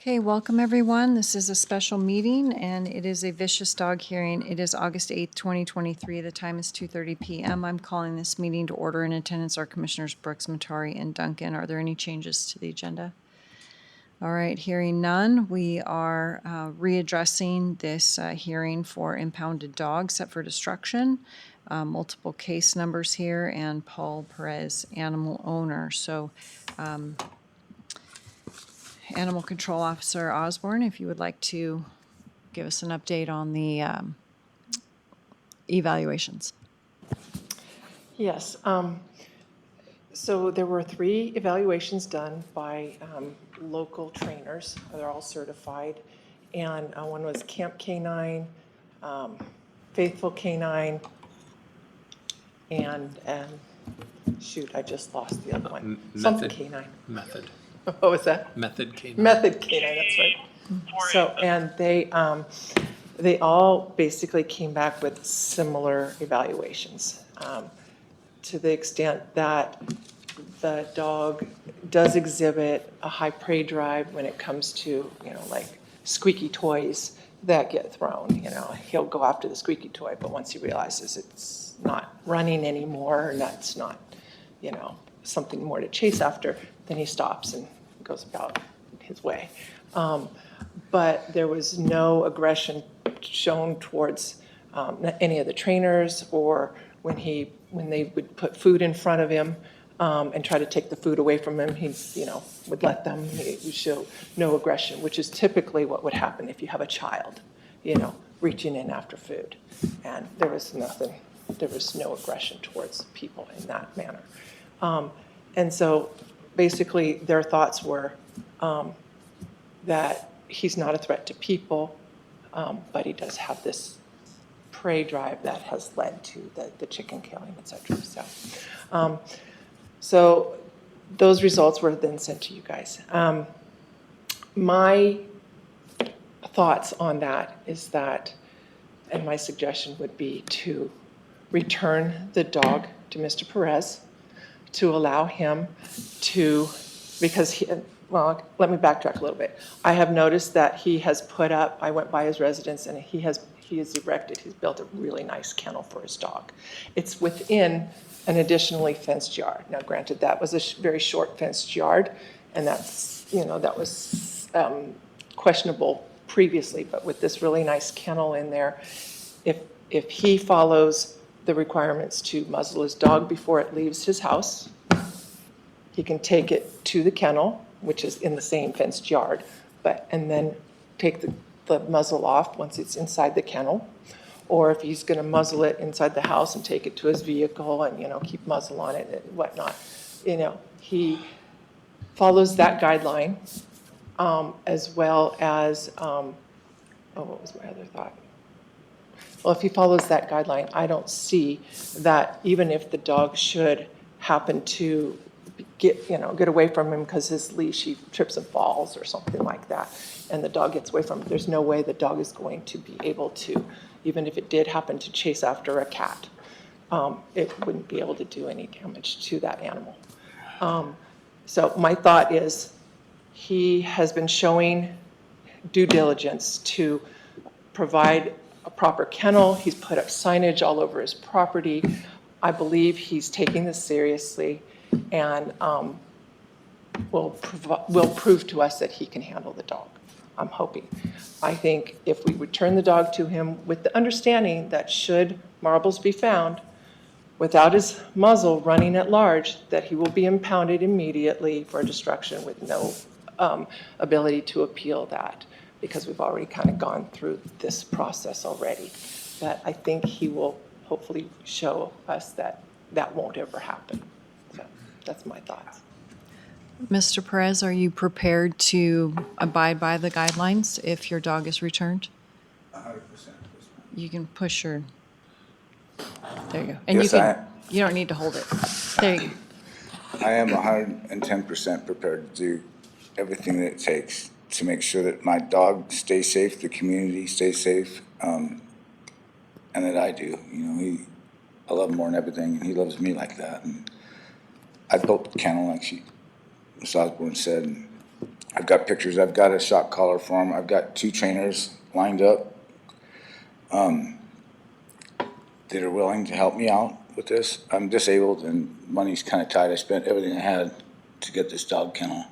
Okay, welcome everyone. This is a special meeting and it is a vicious dog hearing. It is August 8th, 2023. The time is 2:30 p.m. I'm calling this meeting to order. In attendance are Commissioners Brooks, Matari, and Duncan. Are there any changes to the agenda? All right, hearing none, we are readdressing this hearing for impounded dogs set for destruction. Multiple case numbers here, and Paul Perez, animal owner. So Animal Control Officer Osborne, if you would like to give us an update on the evaluations. Yes. So there were 3 evaluations done by local trainers. They're all certified. And one was Camp Canine, Faithful Canine, and shoot, I just lost the other one. Something Canine. Method. What was that? Method Canine. Method Canine, that's right. So, and they all basically came back with similar evaluations, to the extent that the dog does exhibit a high prey drive when it comes to, like squeaky toys that get thrown. He'll go after the squeaky toy, but once he realizes it's not running anymore and that's not, something more to chase after, then he stops and goes about his way. But there was no aggression shown towards any of the trainers, or when they would put food in front of him and try to take the food away from him, he would let them. He show no aggression, which is typically what would happen if you have a child, reaching in after food. And there was nothing. There was no aggression towards people in that manner. And so basically their thoughts were that he's not a threat to people, but he does have this prey drive that has led to the chicken killing, et cetera. So those results were then sent to you guys. My thoughts on that is that, and my suggestion would be to return the dog to Mr. Perez, to allow him to, because let me backtrack a little bit. I have noticed that he has put up, I went by his residence, and he has erected, he's built a really nice kennel for his dog. It's within an additionally fenced yard. Now granted, that was a very short fenced yard, and that's, that was questionable previously, but with this really nice kennel in there, if he follows the requirements to muzzle his dog before it leaves his house, he can take it to the kennel, which is in the same fenced yard, and then take the muzzle off once it's inside the kennel. Or if he's going to muzzle it inside the house and take it to his vehicle and, keep muzzle on it and whatnot, he follows that guideline, as well as, what was my other thought? Well, if he follows that guideline, I don't see that even if the dog should happen to get away from him because his leash, he trips and falls or something like that, and the dog gets away from him, there's no way the dog is going to be able to, even if it did happen to chase after a cat, it wouldn't be able to do any damage to that animal. So my thought is he has been showing due diligence to provide a proper kennel. He's put up signage all over his property. I believe he's taking this seriously and will prove to us that he can handle the dog. I'm hoping. I think if we return the dog to him with the understanding that should marbles be found, without his muzzle running at large, that he will be impounded immediately for destruction with no ability to appeal that, because we've already kind of gone through this process already. That I think he will hopefully show us that that won't ever happen. So that's my thoughts. Mr. Perez, are you prepared to abide by the guidelines if your dog is returned? 100%. You can push your, there you go. And Yes, you don't need to hold it. There you go. I am 110% prepared to do everything that it takes to make sure that my dog stays safe, the community stays safe, and that I do. I love him more than everything, and he loves me like that. And I built the kennel, like Ms. Osborne said, and I've got pictures. I've got a shock collar for him. I've got 2 trainers lined up that are willing to help me out with this. I'm disabled and money's kind of tight. I spent everything I had to get this dog kennel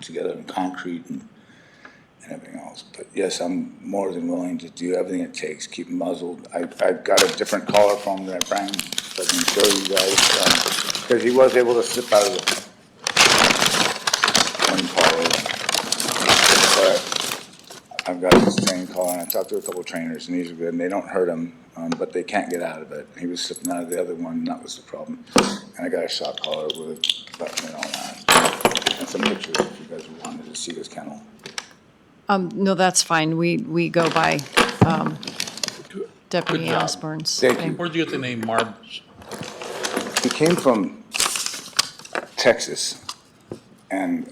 together in concrete and everything else. But yes, I'm more than willing to do everything it takes, keep him muzzled. I've got a different collar for him that I bring, so I can show you guys, because he was able to slip out of the one collar. But I've got this training collar, and I talked to a couple of trainers, and these are good, and they don't hurt him, but they can't get out of it. He was slipping out of the other one, and that was the problem. And I got a shock collar with a button and all that. And some pictures if you guys wanted to see this kennel. No, that's fine. We go by Deputy Good job. Osborne's Thank thing. you. Where'd you get the name Marbles? He came from Texas, and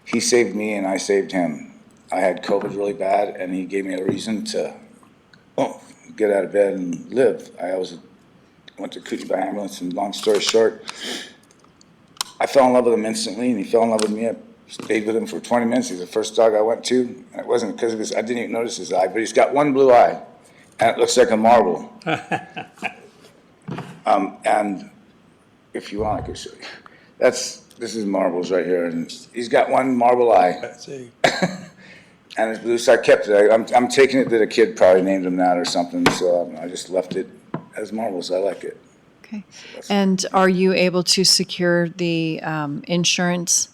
he saved me and I saved him. I had COVID really bad, and he gave me a reason to get out of bed and live. Went to Kootenai by ambulance, and long story short, I fell in love with him instantly, and he fell in love with me. I stayed with him for 20 minutes. He's the first dog I went to, and it wasn't because of his, I didn't even notice his eye, but he's got one blue eye, and it looks like a marble. And if you want, I can show you. This is Marbles right here, and he's got one marble eye. Let's see. And it's blue, so I kept it. I'm taking it that a kid probably named him that or something, so I just left it as Marbles. I like it. Okay. And are you able to secure the insurance?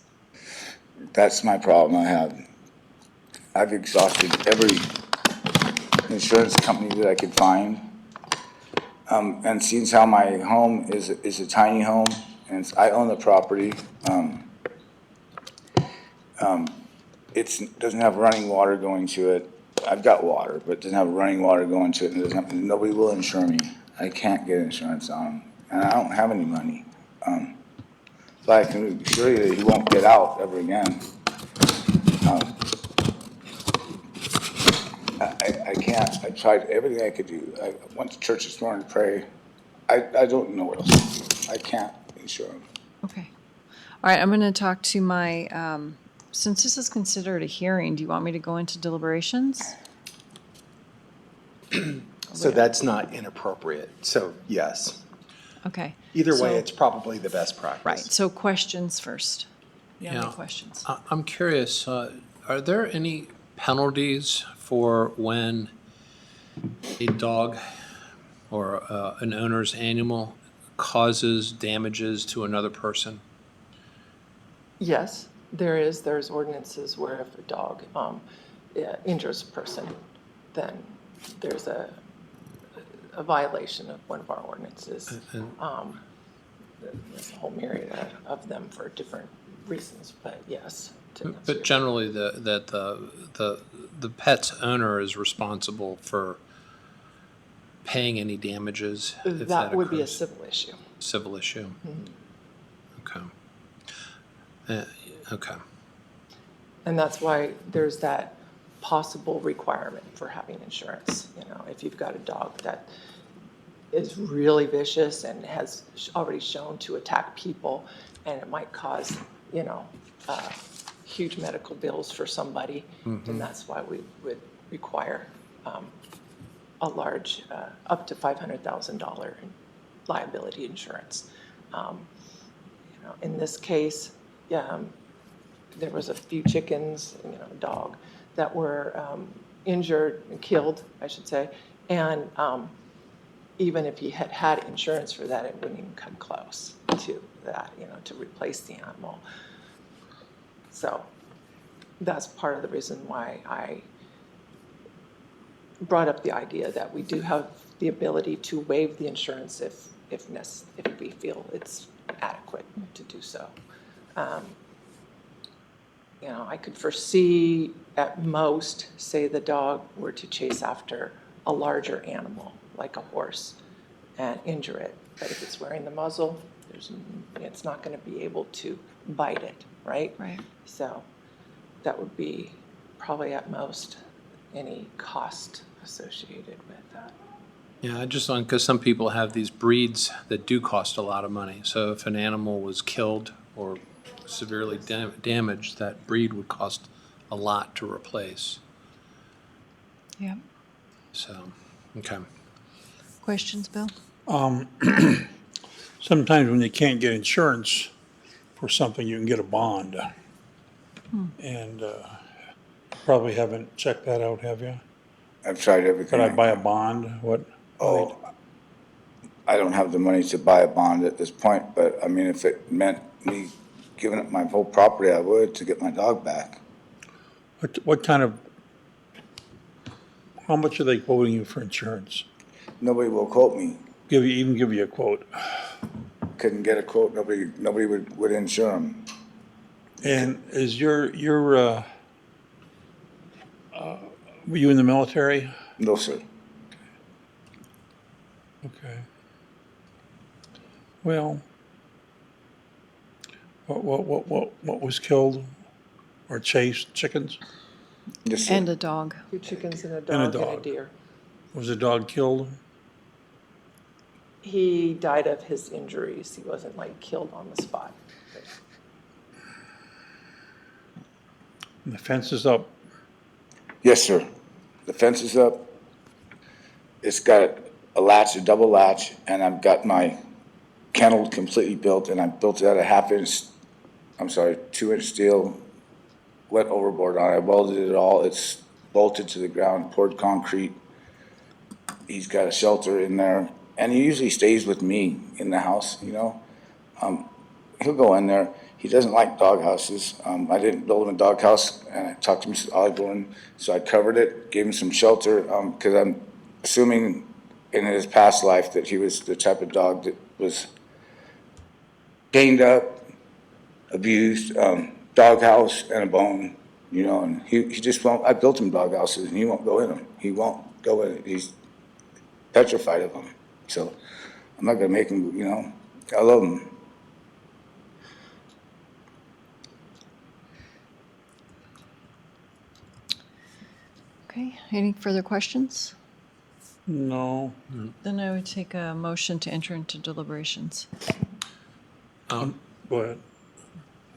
That's my problem I have. I've exhausted every insurance company that I could find. And since how my home is a tiny home, and I own the property, it doesn't have running water going to it. I've got water, but it doesn't have running water going to it, and nobody will insure me. I can't get insurance on them, and I don't have any money. But I can assure you that he won't get out ever again. I can't. I tried everything I could do. I went to church this morning to pray. I don't know what else to do. I can't insure him. Okay. All right, I'm going to talk to my, since this is considered a hearing, do you want me to go into deliberations? So that's not inappropriate. So yes, Okay. either way, So- it's probably the best practice. Right, so questions first. You have any Yeah. questions? I'm curious, are there any penalties for when a dog or an owner's animal causes damages to another person? Yes, there's ordinances where if a dog injures a person, then there's a violation of one of our ordinances. And- There's a whole myriad of them for different reasons, but yes. to answer But your- generally, the pet's owner is responsible for paying any damages if That would be a occurs. civil issue. Civil issue. Okay. Okay. And that's why there's that possible requirement for having insurance. You know, if you've got a dog that is really vicious and has already shown to attack people, and it might cause, huge medical bills for somebody, then that's why we would require a large, up to $500,000 liability insurance. In this case, there was a few chickens, a dog, that were injured, killed, I should say, and even if he had had insurance for that, it wouldn't even come close to that, to replace the animal. So that's part of the reason why I brought up the idea that we do have the ability to waive the insurance if we feel it's adequate to do so. I could foresee at most, say the dog were to chase after a larger animal, like a horse, and injure it. But if it's wearing the muzzle, it's not going to be able to bite it, right? Right. So that would be probably at most any cost associated with that. Yeah, because some people have these breeds that do cost a lot of money. So if an animal was killed or severely damaged, that breed would cost a lot to replace. Yeah. So, okay. Questions, Bill? Sometimes when you can't get insurance for something, you can get a bond. And probably haven't checked that out, have you? I've tried everything. Could I buy a can. bond? What? Oh, I don't have the money to buy a bond at this point, but I mean, if it meant me giving up my whole property, I would to get my dog back. What kind of, how much are they quoting you for insurance? Nobody will quote me. Even give you a quote. Couldn't get a quote. Nobody would insure them. And is were you in the military? No, sir. Okay. Well, what was killed or chased? Chickens? Yes, sir. And a dog. 2 chickens and a And a dog and a dog. deer. Was the dog killed? He died of his injuries. He wasn't like killed on the spot. And the fence is up. Yes, sir. The fence is up. It's got a latch, a double latch, and I've got my kennel completely built, and I built it at a 2-inch steel, wet overboard on it. I welded it all. It's bolted to the ground, poured concrete. He's got a shelter in there, and he usually stays with me in the house, you know. He'll go in there. He doesn't like dog houses. I didn't build him a dog house, and I talked to Mrs. Osborne, so I covered it, gave him some shelter, because I'm assuming in his past life that he was the type of dog that was chained up, abused, dog house and a bone, you know, and he just won't. I built him dog houses, and he won't go in them. He won't go in it. He's petrified of them. So I'm not gonna make him, you know. I love him. Okay, any further questions? No. Then I would take a motion to enter into deliberations. Go ahead.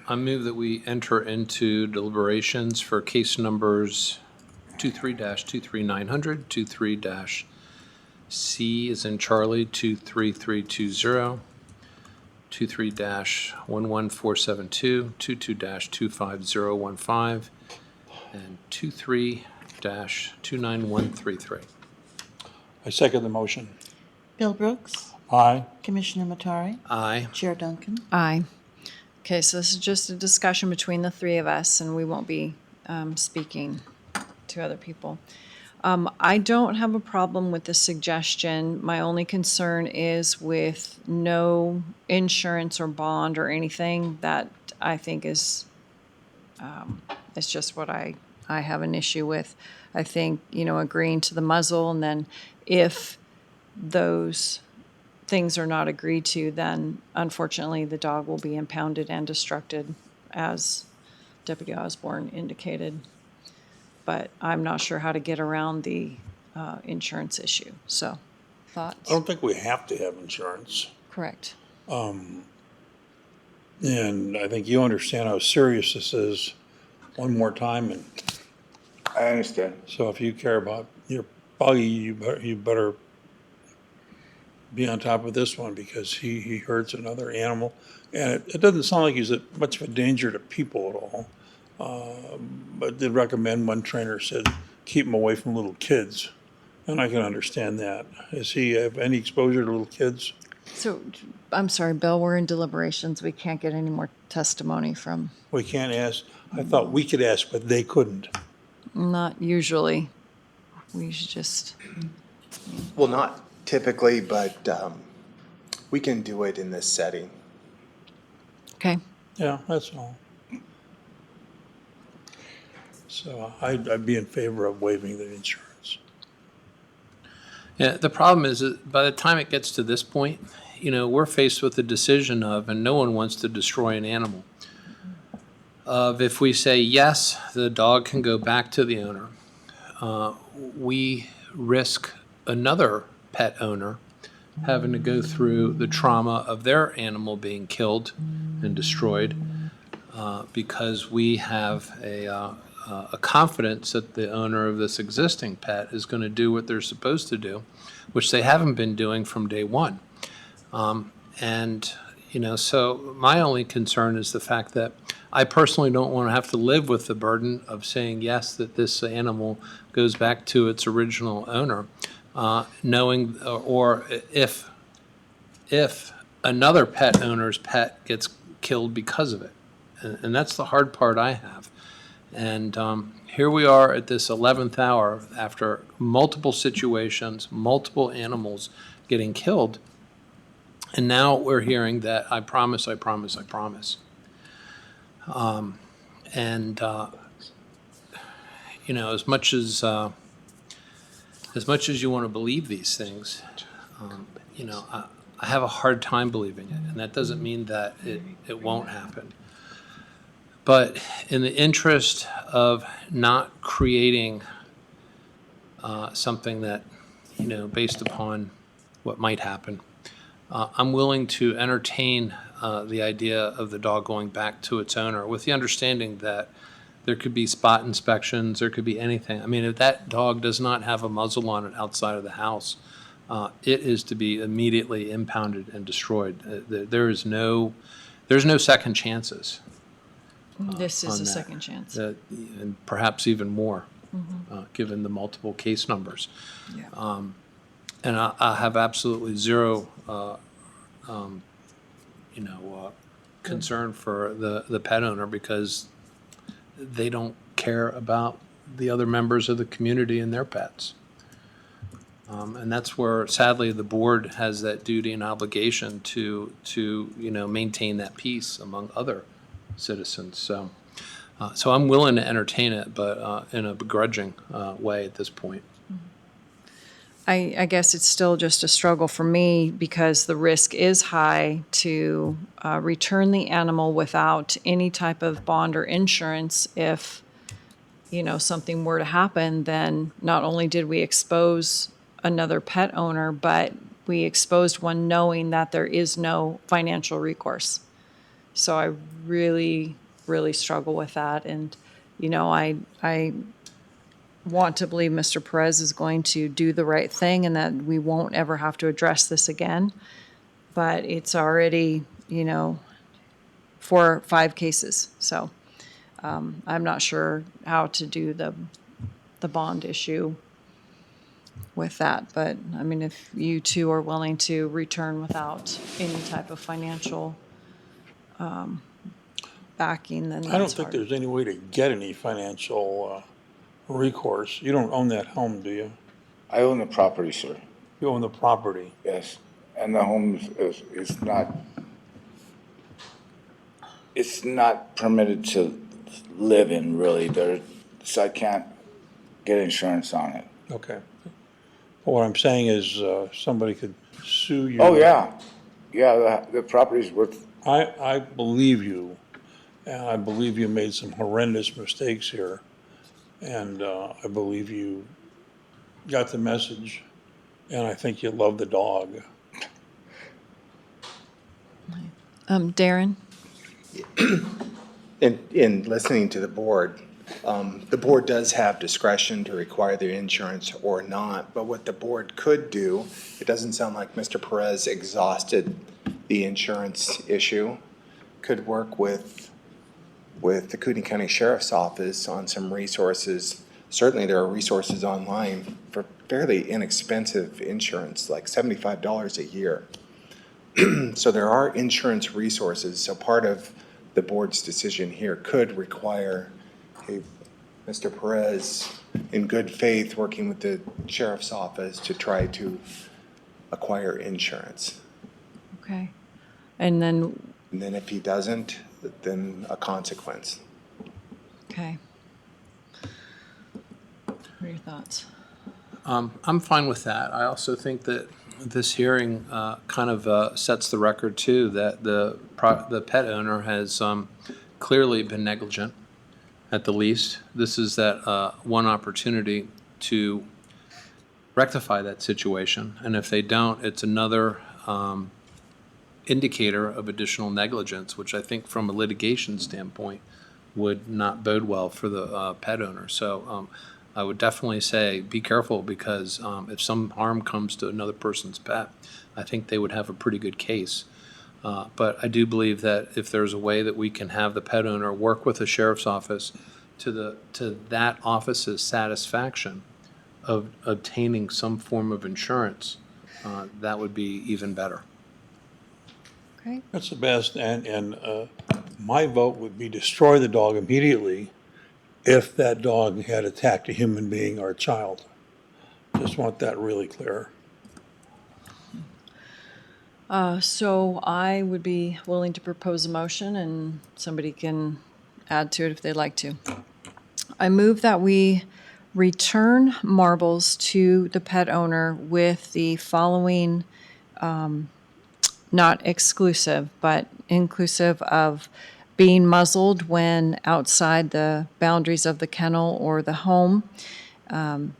I move that we enter into deliberations for case numbers 23-23900, 23-C as in Charlie, 23320, 23-11472, 22-25015, and 23-29133. I second the motion. Bill Brooks, Aye. Commissioner Matari, Aye. Chair Duncan. Aye. Okay, so this is just a discussion between the three of us, and we won't be speaking to other people. I don't have a problem with the suggestion. My only concern is with no insurance or bond or anything. That I think is just what I have an issue with. I think, you know, agreeing to the muzzle, and then if those things are not agreed to, then unfortunately the dog will be impounded and destructed, as Deputy Osborne indicated. But I'm not sure how to get around the insurance issue. So, I thoughts? don't think we have to have insurance. Correct. And I think you understand how serious this is one more time. And I understand. so if you care about your buggy, you better be on top of this one, because he hurts another animal. And it doesn't sound like he's much of a danger to people at all. But did recommend, one trainer said, keep him away from little kids. And I can understand that. Does he have any exposure to little kids? So, I'm sorry, Bill, we're in deliberations. We can't get any more testimony from, We can't ask. I thought we could ask, but they couldn't. not usually. We should just, Well, not typically, but we can do it in this setting. okay. Yeah, that's all. So I'd be in favor of waiving the insurance. Yeah, the problem is that by the time it gets to this point, you know, we're faced with the decision of, and no one wants to destroy an animal, of if we say, yes, the dog can go back to the owner, we risk another pet owner having to go through the trauma of their animal being killed and destroyed because we have a confidence that the owner of this existing pet is going to do what they're supposed to do, which they haven't been doing from day one. And, so my only concern is the fact that I personally don't want to have to live with the burden of saying yes, that this animal goes back to its original owner, knowing, or if another pet owner's pet gets killed because of it. And that's the hard part I have. And here we are at this 11th hour after multiple situations, multiple animals getting killed. And now we're hearing that I promise, I promise, I promise. As much as you want to believe these things, I have a hard time believing it. And that doesn't mean that it won't happen. But in the interest of not creating something that, based upon what might happen, I'm willing to entertain the idea of the dog going back to its owner with the understanding that there could be spot inspections, there could be anything. I mean, if that dog does not have a muzzle on it outside of the house, it is to be immediately impounded and destroyed. There's no second chances. This is on a that. second chance. And perhaps even more, given the multiple case numbers. Yeah. And I have absolutely zero, concern for the pet owner because they don't care about the other members of the community and their pets. And that's where, sadly, the board has that duty and obligation to maintain that peace among other citizens. So I'm willing to entertain it, but in a begrudging way at this point. I guess it's still just a struggle for me because the risk is high to return the animal without any type of bond or insurance. If, something were to happen, then not only did we expose another pet owner, but we exposed one knowing that there is no financial recourse. So I really, really struggle with that. And, I want to believe Mr. Perez is going to do the right thing and that we won't ever have to address this again. But it's already, 4 or 5 cases. So I'm not sure how to do the bond issue with that. But, I mean, if you two are willing to return without any type of financial backing, then that's I don't think hard. there's any way to get any financial recourse. You don't own that home, do you? I own the property, sir. You own the property. Yes. And the home is not, it's not permitted to live in, really. So I can't get insurance on it. Okay. But what I'm saying is somebody could sue you. Oh, yeah. Yeah, the property's worth, I believe you, and I believe you made some horrendous mistakes here. And I believe you got the message, and I think you love the dog. Darren? In listening to the board does have discretion to require the insurance or not, but what the board could do, it doesn't sound like Mr. Perez exhausted the insurance issue, could work with the Kootenai County Sheriff's Office on some resources. Certainly there are resources online for fairly inexpensive insurance, like $75 a year. So there are insurance resources. So part of the board's decision here could require Mr. Perez, in good faith, working with the Sheriff's Office to try to acquire insurance. Okay. And then, And then if he doesn't, then a consequence. okay. What are your thoughts? I'm fine with that. I also think that this hearing kind of sets the record, too, that the pet owner has clearly been negligent, at the least. This is that one opportunity to rectify that situation. And if they don't, it's another indicator of additional negligence, which I think from a litigation standpoint would not bode well for the pet owner. So I would definitely say be careful, because if some harm comes to another person's pet, I think they would have a pretty good case. But I do believe that if there's a way that we can have the pet owner work with the sheriff's office to that office's satisfaction of obtaining some form of insurance, that would be even better. Okay, That's the best, and my vote would be destroy the dog immediately if that dog had attacked a human being or a child. Just want that really clear. so I would be willing to propose a motion, and somebody can add to it if they'd like to. I move that we return marbles to the pet owner with the following, not exclusive, but inclusive of being muzzled when outside the boundaries of the kennel or the home, and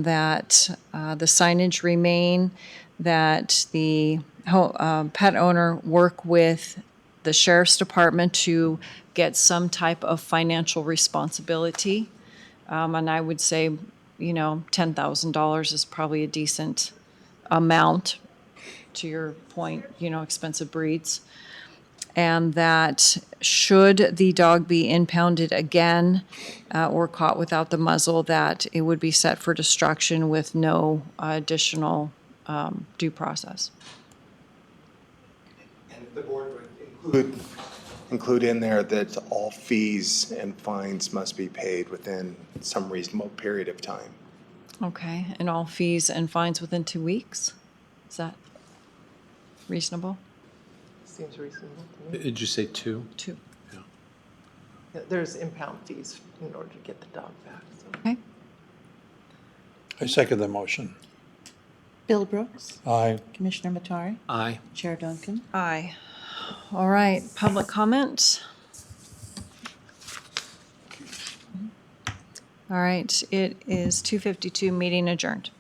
that the signage remain, that the pet owner work with the sheriff's department to get some type of financial responsibility. And I would say, $10,000 is probably a decent amount, to your point, expensive breeds. And that should the dog be impounded again or caught without the muzzle, that it would be set for destruction with no additional due process. And the board would include in there that all fees and fines must be paid within some reasonable period of time. Okay, and all fees and fines within 2 weeks? Is that reasonable? Seems reasonable to me. Did you say 2? 2. Yeah, there's impound fees in order to get the dog back, so. Okay. I second the motion. Bill Brooks, Aye. Commissioner Matari, Aye. Chair Duncan. Aye. All right, public comment? All right, it is 2:52, meeting adjourned.